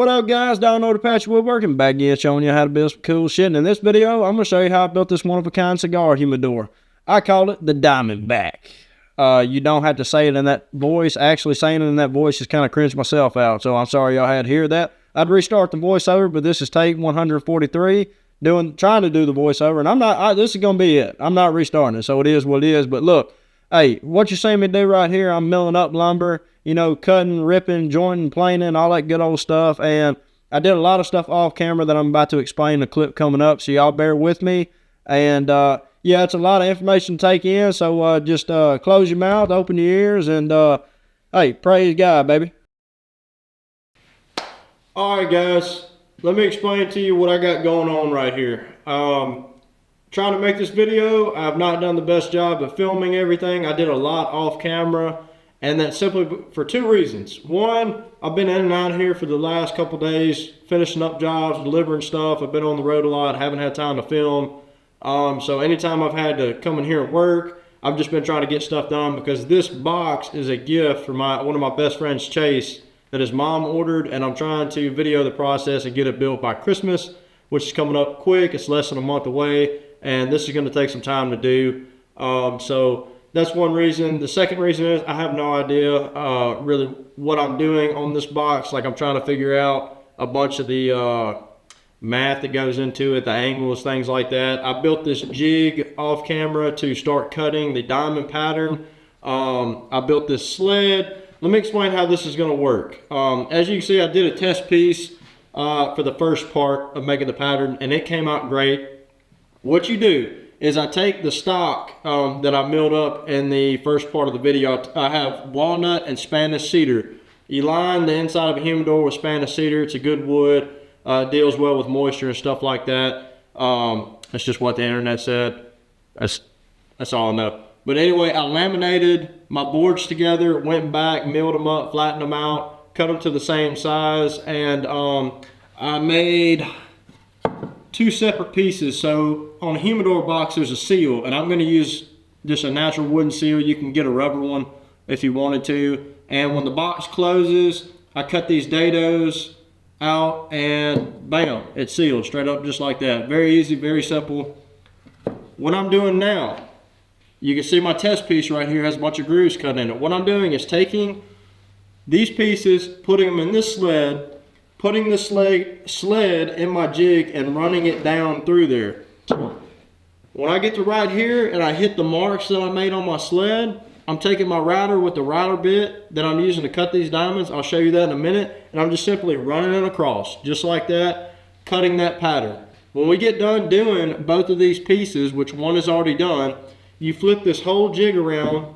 What up, guys? Download Apache Woodworking, back again showing you how to build some cool shit. And in this video, I'm going to show you how I built this one-of-a-kind cigar humidor. I call it the Diamondback. You don't have to say it in that voice. Actually, saying it in that voice just kind of cringed myself out, so I'm sorry y'all had to hear that. I'd restart the voiceover, but this is take 143, trying to do the voiceover, and this is going to be it. I'm not restarting it, so it is what it is. But look, hey, what you're seeing me do right here, I'm milling up lumber, you know, cutting, ripping, jointing, planing, all that good old stuff. And I did a lot of stuff off camera that I'm about to explain in the clip coming up, so y'all bear with me. And yeah, it's a lot of information to take in, so just close your mouth, open your ears, and hey, praise God, baby. Alright guys, let me explain to you what I got going on right here. Trying to make this video, I've not done the best job of filming everything. I did a lot off camera, and that's simply for two reasons. One, I've been in and out here for the last couple days, finishing up jobs, delivering stuff. I've been on the road a lot, haven't had time to film. So anytime I've had to come in here and work, I've just been trying to get stuff done, because this box is a gift for one of my best friends, Chase, that his mom ordered, and I'm trying to video the process and get it built by Christmas, which is coming up quick. It's less than a month away, and this is going to take some time to do. So that's one reason. The second reason is I have no idea really what I'm doing on this box. Like, I'm trying to figure out a bunch of the math that goes into it, the angles, things like that. I built this jig off camera to start cutting the diamond pattern. I built this sled. Let me explain how this is going to work. As you can see, I did a test piece for the first part of making the pattern, and it came out great. What you do is I take the stock that I milled up in the first part of the video. I have walnut and Spanish cedar. You line the inside of a humidor with Spanish cedar. It's a good wood. Deals well with moisture and stuff like that. That's just what the internet said. That's all I know. But anyway, I laminated my boards together, went back, milled them up, flattened them out, cut them to the same size, and I made two separate pieces. So on a humidor box, there's a seal, and I'm going to use just a natural wooden seal. You can get a rubber one if you wanted to. And when the box closes, I cut these dados out, and bam, it's sealed straight up just like that. Very easy, very simple. What I'm doing now, you can see my test piece right here has a bunch of grooves cut in it. What I'm doing is taking these pieces, putting them in this sled, putting the sled in my jig and running it down through there. When I get to right here and I hit the marks that I made on my sled, I'm taking my router with the router bit that I'm using to cut these diamonds. I'll show you that in a minute. And I'm just simply running it across, just like that, cutting that pattern. When we get done doing both of these pieces, which one is already done, you flip this whole jig around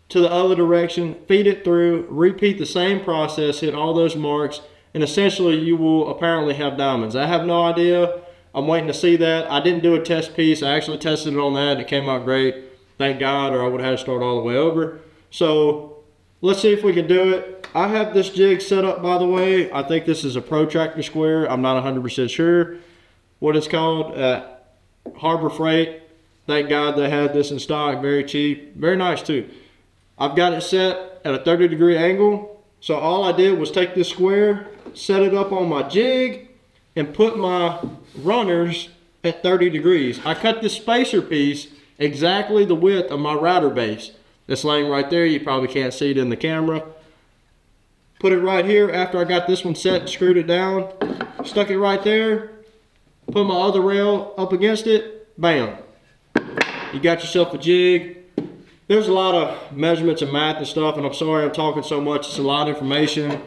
to the other direction, feed it through, repeat the same process, hit all those marks, and essentially you will apparently have diamonds. I have no idea. I'm waiting to see that. I didn't do a test piece. I actually tested it on that, and it came out great. Thank God, or I would have had to start all the way over. So let's see if we can do it. I have this jig set up, by the way. I think this is a protractor square. I'm not 100% sure what it's called. Harbor Freight. Thank God they had this in stock. Very cheap. Very nice too. I've got it set at a 30-degree angle. So all I did was take this square, set it up on my jig, and put my runners at 30 degrees. I cut this spacer piece exactly the width of my router base. That's laying right there. You probably can't see it in the camera. Put it right here after I got this one set and screwed it down. Stuck it right there. Put my other rail up against it. Bam. You got yourself a jig. There's a lot of measurements and math and stuff, and I'm sorry I'm talking so much. It's a lot of information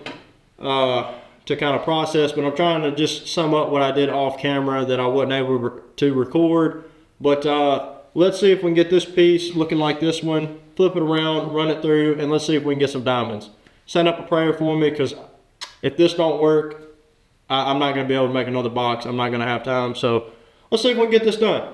to kind of process, but I'm trying to just sum up what I did off camera that I wasn't able to record. But let's see if we can get this piece looking like this one, flip it around, run it through, and let's see if we can get some diamonds. Send up a prayer for me, because if this don't work, I'm not going to be able to make another box. I'm not going to have time. So let's see if we can get this done.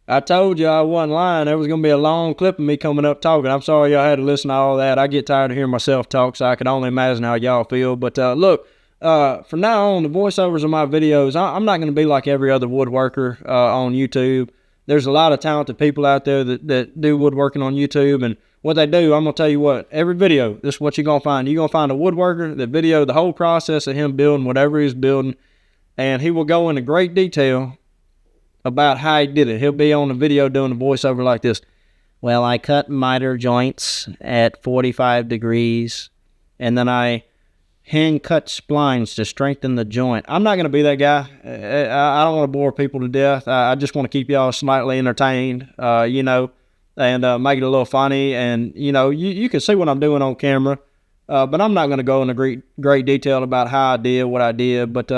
I told you I wasn't lying. There was going to be a long clip of me coming up talking. I'm sorry y'all had to listen to all that. I get tired of hearing myself talk, so I can only imagine how y'all feel. But look, from now on, the voiceovers of my videos, I'm not going to be like every other woodworker on YouTube. There's a lot of talented people out there that do woodworking on YouTube, and what they do, I'm going to tell you what, every video, this is what you're going to find. You're going to find a woodworker that video the whole process of him building whatever he's building, and he will go into great detail about how he did it. He'll be on the video doing the voiceover like this. Well, I cut miter joints at 45 degrees, and then I hand cut splines to strengthen the joint. I'm not going to be that guy. I don't want to bore people to death. I just want to keep y'all slightly entertained, you know, and make it a little funny. And, you know, you can see what I'm doing on camera, but I'm not going to go into great detail about how I did what I did. But,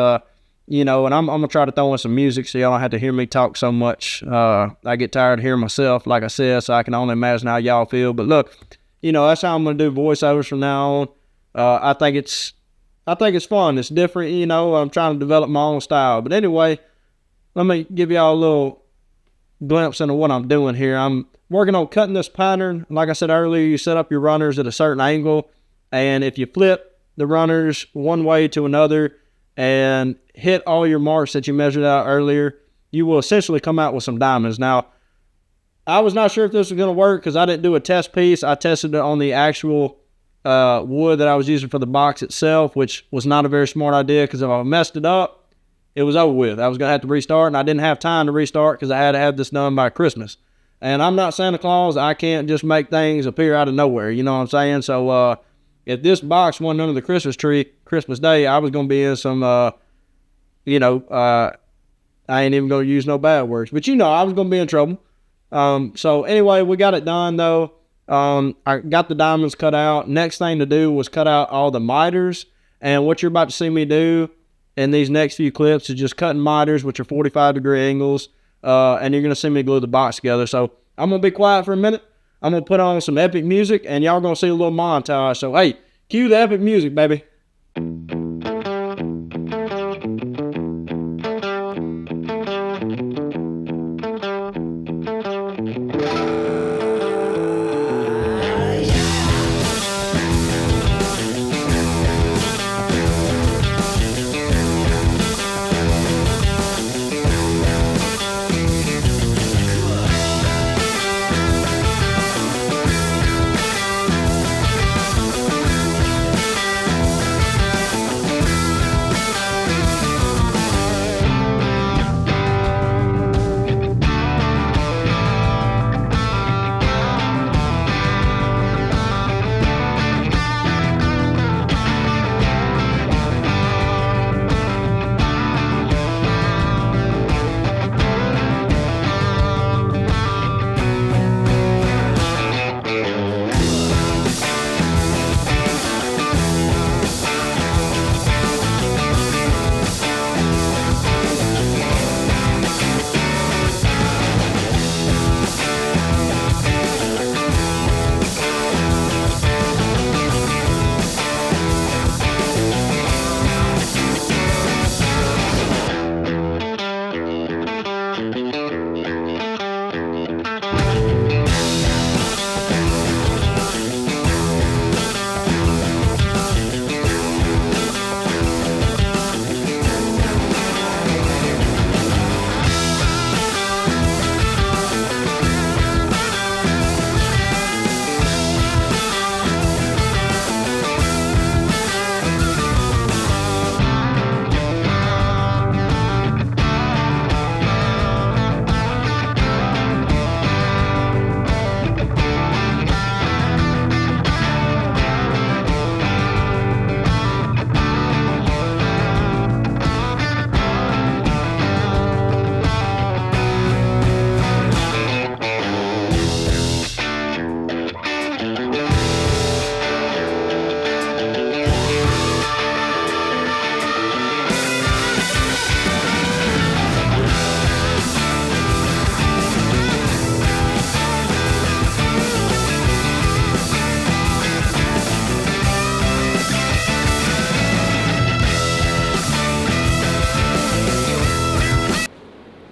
you know, and I'm going to try to throw in some music so y'all don't have to hear me talk so much. I get tired of hearing myself, like I said, so I can only imagine how y'all feel. But look, you know, that's how I'm going to do voiceovers from now on. I think it's fun. It's different, you know. I'm trying to develop my own style. But anyway, let me give y'all a little glimpse into what I'm doing here. I'm working on cutting this pattern. Like I said earlier, you set up your runners at a certain angle, and if you flip the runners one way to another and hit all your marks that you measured out earlier, you will essentially come out with some diamonds. Now, I was not sure if this was going to work because I didn't do a test piece. I tested it on the actual wood that I was using for the box itself, which was not a very smart idea because if I messed it up, it was over with. I was going to have to restart, and I didn't have time to restart because I had to have this done by Christmas. And I'm not Santa Claus. I can't just make things appear out of nowhere. You know what I'm saying? So if this box wasn't under the Christmas tree, Christmas Day, I was going to be in some, you know, I ain't even going to use no bad words. But, you know, I was going to be in trouble. So anyway, we got it done, though. I got the diamonds cut out. Next thing to do was cut out all the miters. And what you're about to see me do in these next few clips is just cutting miters, which are 45-degree angles. And you're going to see me glue the box together. So I'm going to be quiet for a minute. I'm going to put on some epic music, and y'all going to see a little montage. So, hey, cue the epic music, baby.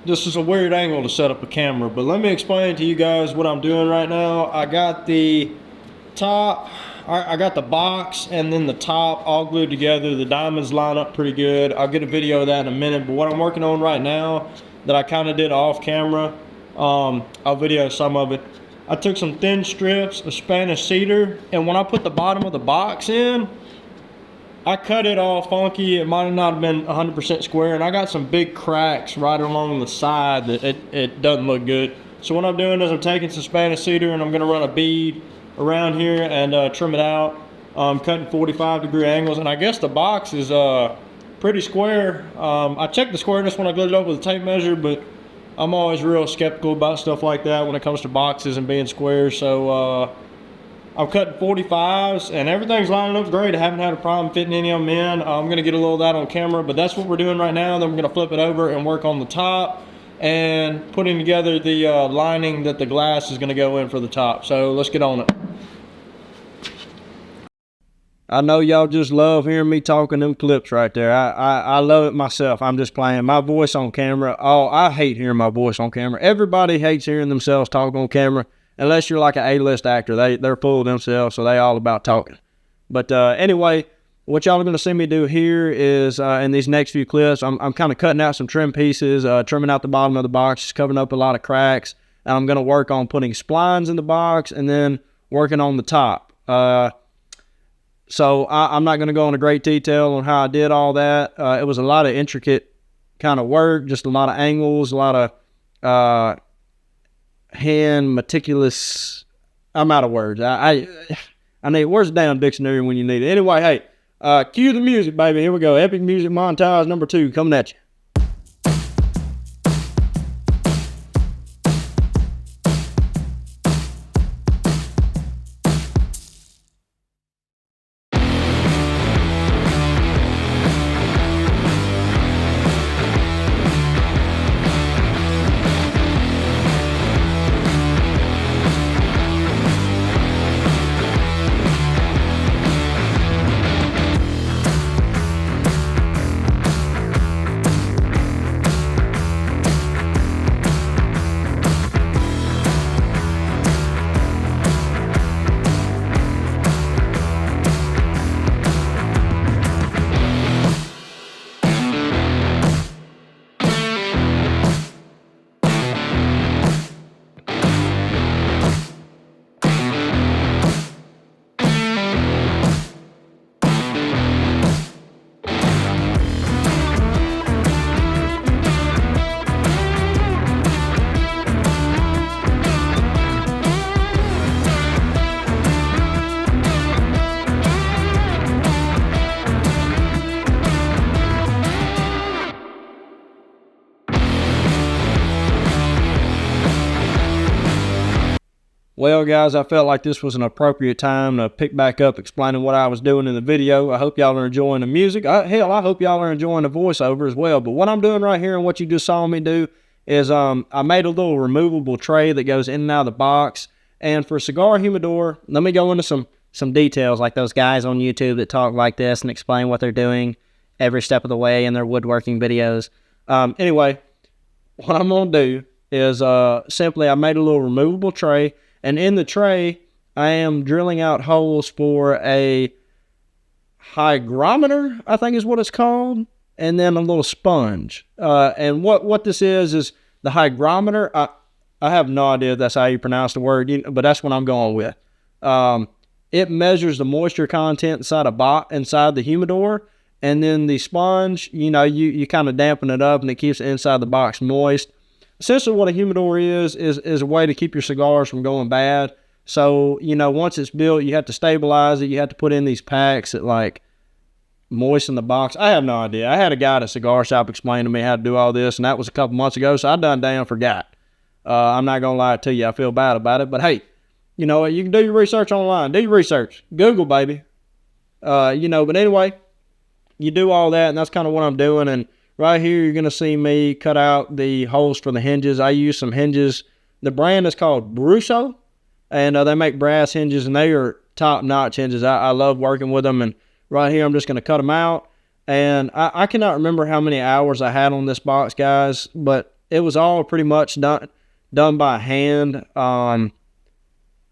This is a weird angle to set up a camera, but let me explain to you guys what I'm doing right now. I got the top, I got the box and then the top all glued together. The diamonds line up pretty good. I'll get a video of that in a minute, but what I'm working on right now that I kind of did off camera, I'll video some of it. I took some thin strips of Spanish cedar, and when I put the bottom of the box in, I cut it all funky. It might not have been 100% square, and I got some big cracks right along the side that it doesn't look good. So what I'm doing is I'm taking some Spanish cedar and I'm gonna run a bead around here and trim it out. I'm cutting 45-degree angles, and I guess the box is pretty square. I checked the squareness when I glued it up with a tape measure, but I'm always real skeptical about stuff like that when it comes to boxes and being square. So I'm cutting 45s and everything's lining up great. I haven't had a problem fitting any of them in. I'm gonna get a little of that on camera, but that's what we're doing right now. Then we're gonna flip it over and work on the top and putting together the lining that the glass is gonna go in for the top. So let's get on it. I know y'all just love hearing me talking them clips right there. I love it myself. I'm just playing my voice on camera. Oh, I hate hearing my voice on camera. Everybody hates hearing themselves talk on camera. Unless you're like an A-list actor, they're full of themselves, so they all about talking. But anyway, what y'all are going to see me do here is in these next few clips, I'm kind of cutting out some trim pieces, trimming out the bottom of the box, covering up a lot of cracks, and I'm going to work on putting splines in the box and then working on the top. So I'm not going to go into great detail on how I did all that. It was a lot of intricate kind of work, just a lot of angles, a lot of hand meticulous. I'm out of words. I need, where's the damn dictionary when you need it? Anyway, hey, cue the music, baby. Here we go. Epic music montage number 2 coming at you. Well, guys, I felt like this was an appropriate time to pick back up explaining what I was doing in the video. I hope y'all are enjoying the music. Hell, I hope y'all are enjoying the voiceover as well. But what I'm doing right here and what you just saw me do is I made a little removable tray that goes in and out of the box. And for Cigar Humidor, let me go into some details like those guys on YouTube that talk like this and explain what they're doing every step of the way in their woodworking videos. Anyway, what I'm going to do is simply I made a little removable tray. And in the tray, I am drilling out holes for a hygrometer, I think is what it's called, and then a little sponge. And what this is the hygrometer. I have no idea if that's how you pronounce the word, but that's what I'm going with. It measures the moisture content inside the humidor, and then the sponge, you kind of dampen it up, and it keeps the inside of the box moist. Essentially what a humidor is a way to keep your cigars from going bad. So, once it's built, you have to stabilize it. You have to put in these packs that moisten the box. I have no idea. I had a guy at a cigar shop explain to me how to do all this, and that was a couple months ago, so I done damn forgot. I'm not going to lie to you. I feel bad about it, but hey, you know what? You can do your research online. Do your research. Google, baby. But anyway, you do all that, and that's kind of what I'm doing, and right here, you're going to see me cut out the holes for the hinges. I use some hinges. The brand is called Brusso, and they make brass hinges, and they are top-notch hinges. I love working with them, and right here, I'm just going to cut them out. And I cannot remember how many hours I had on this box, guys, but it was all pretty much done by hand. And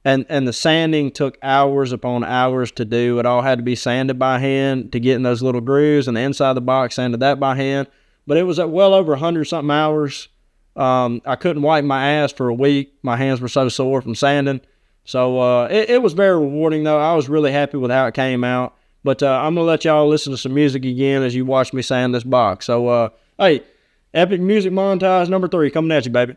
the sanding took hours upon hours to do. It all had to be sanded by hand to get in those little grooves, and the inside of the box sanded that by hand. But it was at well over 100-something hours I couldn't wipe my ass for a week. My hands were so sore from sanding. So it was very rewarding, though. I was really happy with how it came out. But I'm going to let y'all listen to some music again as you watch me sand this box. So, hey, epic music montage number 3 coming at you, baby.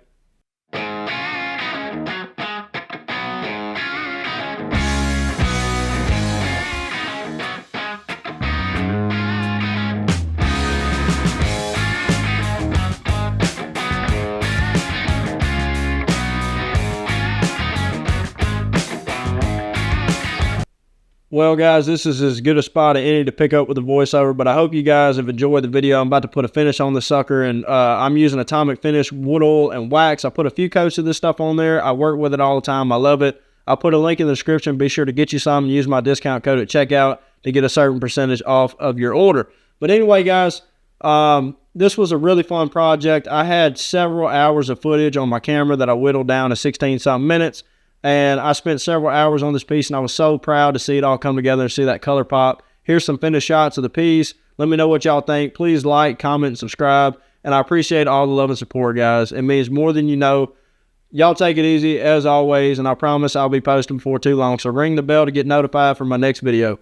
Well, guys, this is as good a spot as any to pick up with the voiceover, but I hope you guys have enjoyed the video. I'm about to put a finish on the sucker, and I'm using Atomic Finish wood oil and wax. I put a few coats of this stuff on there. I work with it all the time. I love it. I'll put a link in the description. Be sure to get you some and use my discount code at checkout to get a certain percentage off of your order. But anyway, guys, this was a really fun project. I had several hours of footage on my camera that I whittled down to 16-something minutes. And I spent several hours on this piece, and I was so proud to see it all come together and see that color pop. Here's some finished shots of the piece. Let me know what y'all think. Please like, comment, and subscribe. And I appreciate all the love and support, guys. It means more than you know. Y'all take it easy, as always, and I promise I'll be posting before too long. So ring the bell to get notified for my next video.